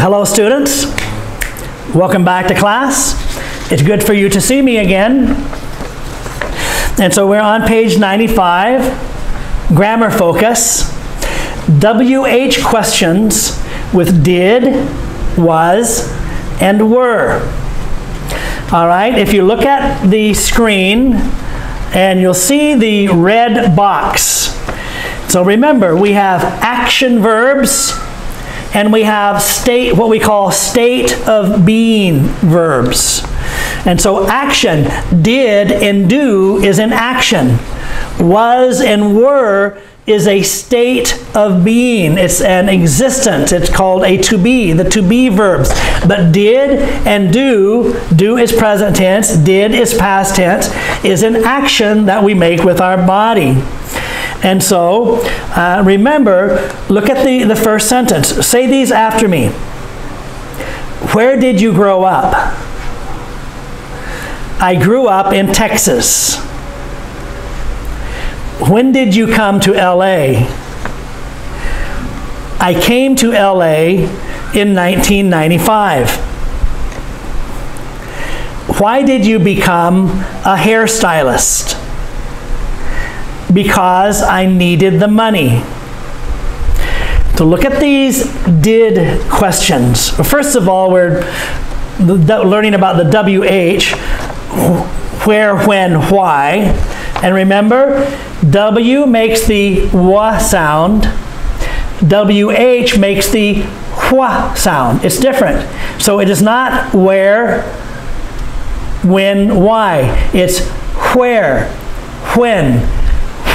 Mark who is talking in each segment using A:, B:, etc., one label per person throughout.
A: Hello students, welcome back to class. It's good for you to see me again. And so we're on page 95, grammar focus, WH questions with did, was, and were. All right, if you look at the screen and you'll see the red box. So remember, we have action verbs and we have what we call state of being verbs. And so action, did and do is an action. Was and were is a state of being. It's an existence. It's called a to be, the to be verbs. But did and do is present tense, did is past tense, is an action that we make with our body. And so, remember, look at the first sentence. Say these after me. Where did you grow up? I grew up in Texas. When did you come to LA? I came to LA in 1995. Why did you become a hairstylist? Because I needed the money. So look at these did questions. First of all, we're learning about the WH, where, when, why. And remember, W makes the W sound. WH makes the wh sound. It's different. So it is not where, when, why. It's where, when,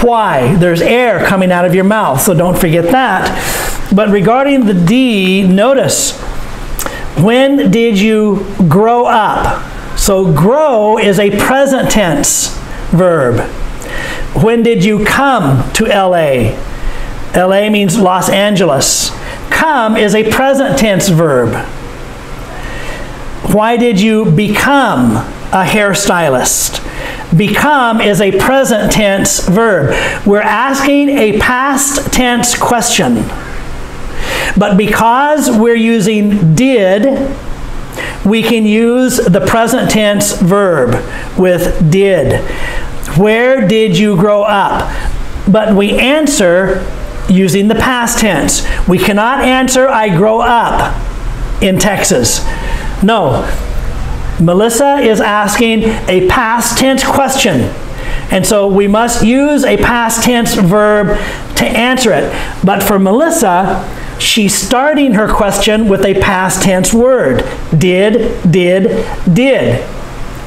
A: why. There's air coming out of your mouth, so don't forget that. But regarding the D, notice, when did you grow up? So grow is a present tense verb. When did you come to LA? LA means Los Angeles. Come is a present tense verb. Why did you become a hairstylist? Become is a present tense verb. We're asking a past tense question. But because we're using did, we can use the present tense verb with did. Where did you grow up? But we answer using the past tense. We cannot answer, I grow up in Texas. No. Melissa is asking a past tense question. And so we must use a past tense verb to answer it. But for Melissa, she's starting her question with a past tense word. Did.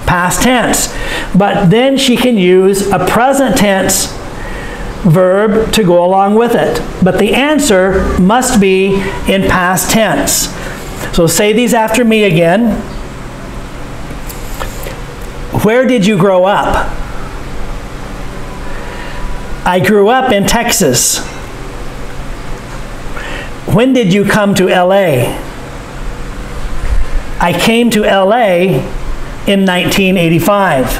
A: Past tense. But then she can use a present tense verb to go along with it. But the answer must be in past tense. So say these after me again. Where did you grow up? I grew up in Texas. When did you come to LA? I came to LA in 1985.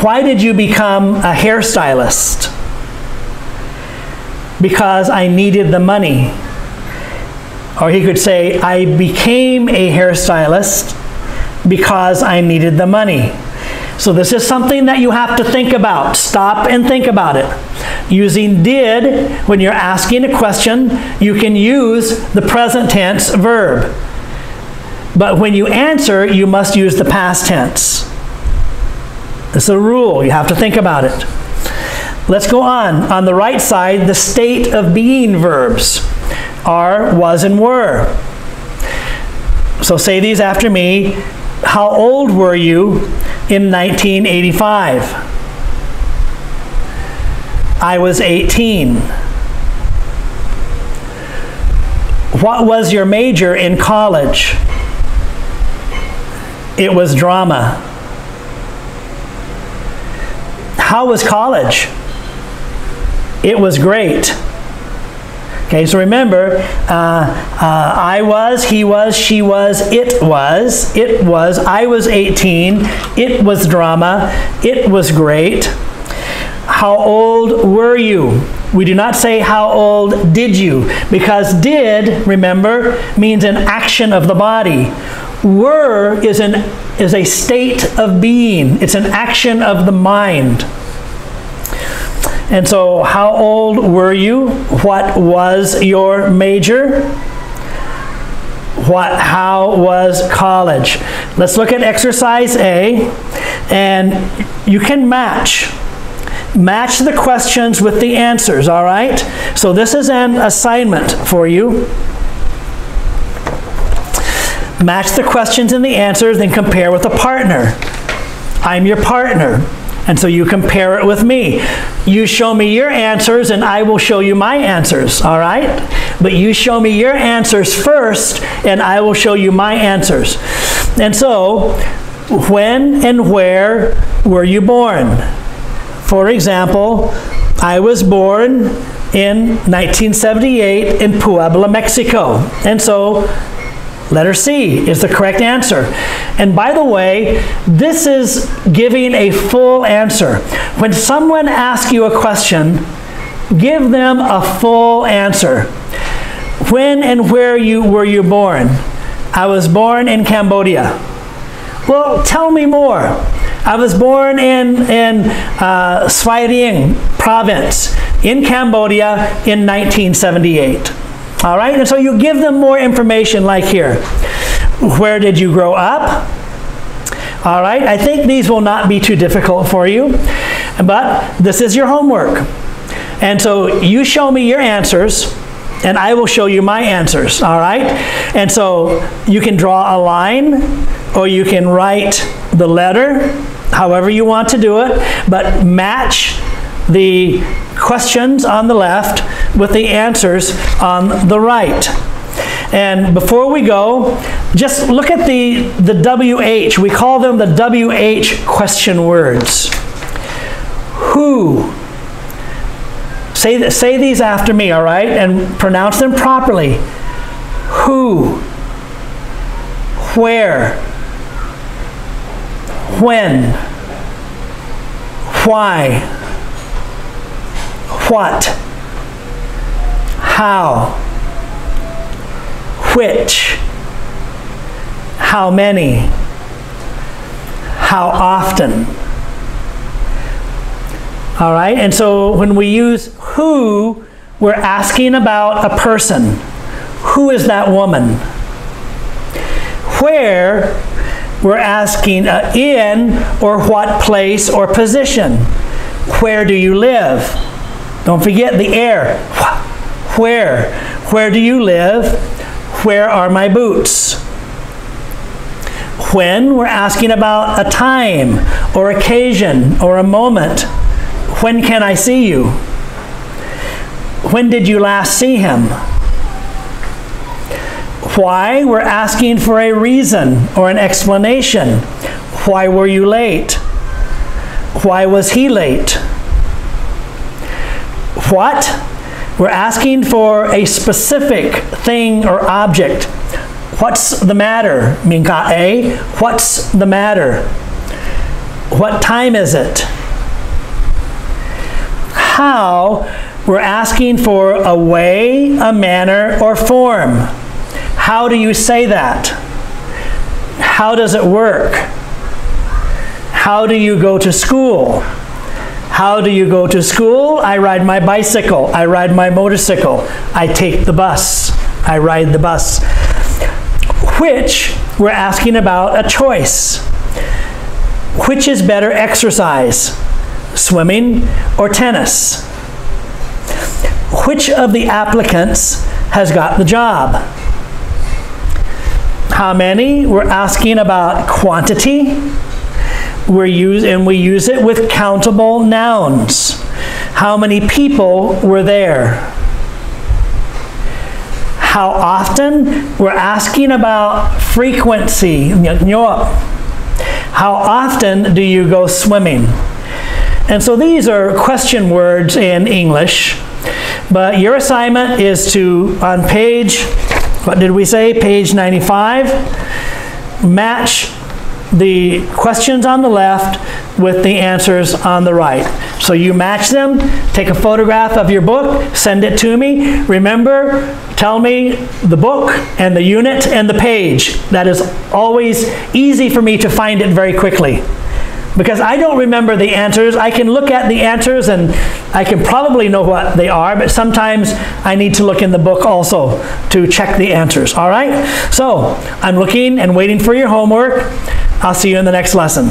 A: Why did you become a hairstylist? Because I needed the money. Or he could say, I became a hairstylist because I needed the money. So this is something that you have to think about. Stop and think about it. Using did, when you're asking a question, you can use the present tense verb. But when you answer, you must use the past tense. This is a rule. You have to think about it. Let's go on. On the right side, the state of being verbs are was and were. So say these after me. How old were you in 1985? I was 18. What was your major in college? It was drama. How was college? It was great. Okay, so remember, I was, he was, she was, it was, I was 18, it was drama, it was great. How old were you? We do not say, how old did you? Because did, remember, means an action of the body. Were is a state of being. It's an action of the mind. And so, how old were you? What was your major? How was college? Let's look at exercise A, and you can match the questions with the answers, all right? So this is an assignment for you. Match the questions and the answers, then compare with a partner. I'm your partner, and so you compare it with me. You show me your answers, and I will show you my answers, all right? But you show me your answers first, and I will show you my answers. And so, when and where were you born? For example, I was born in 1978 in Puebla, Mexico. And so, letter C is the correct answer. And by the way, this is giving a full answer. When someone asks you a question, give them a full answer. When and where were you born? I was born in Cambodia. Well, tell me more. I was born in Svay Rieng province in Cambodia in 1978. All right, and so you give them more information like here. Where did you grow up? All right, I think these will not be too difficult for you, but this is your homework. And so you show me your answers, and I will show you my answers, all right? And so you can draw a line, or you can write the letter, however you want to do it, but match the questions on the left with the answers on the right. And before we go, just look at the WH. We call them the WH question words. Who? Say these after me, all right? And pronounce them properly. Who? Where? When? Why? What? How? Which? How many? How often? All right, and so when we use who, we're asking about a person. Who is that woman? Where, we're asking in or what place or position. Where do you live? Don't forget the air. Where? Where do you live? Where are my boots? When, we're asking about a time or occasion or a moment. When can I see you? When did you last see him? Why, we're asking for a reason or an explanation. Why were you late? Why was he late? What? We're asking for a specific thing or object. What's the matter? Minka A. What's the matter? What time is it? How? We're asking for a way, a manner, or form. How do you say that? How does it work? How do you go to school? How do you go to school? I ride my bicycle. I ride my motorcycle. I take the bus. I ride the bus. Which, we're asking about a choice. Which is better exercise? Swimming or tennis? Which of the applicants has got the job? How many? We're asking about quantity. We use it with countable nouns. How many people were there? How often? We're asking about frequency. How often do you go swimming? And so these are question words in English, but your assignment is to, on page, what did we say, page 95, match the questions on the left with the answers on the right. So you match them, take a photograph of your book, send it to me. Remember, tell me the book and the unit and the page. That is always easy for me to find it very quickly. Because I don't remember the answers. I can look at the answers and I can probably know what they are, but sometimes I need to look in the book also to check the answers, all right? So I'm looking and waiting for your homework. I'll see you in the next lesson.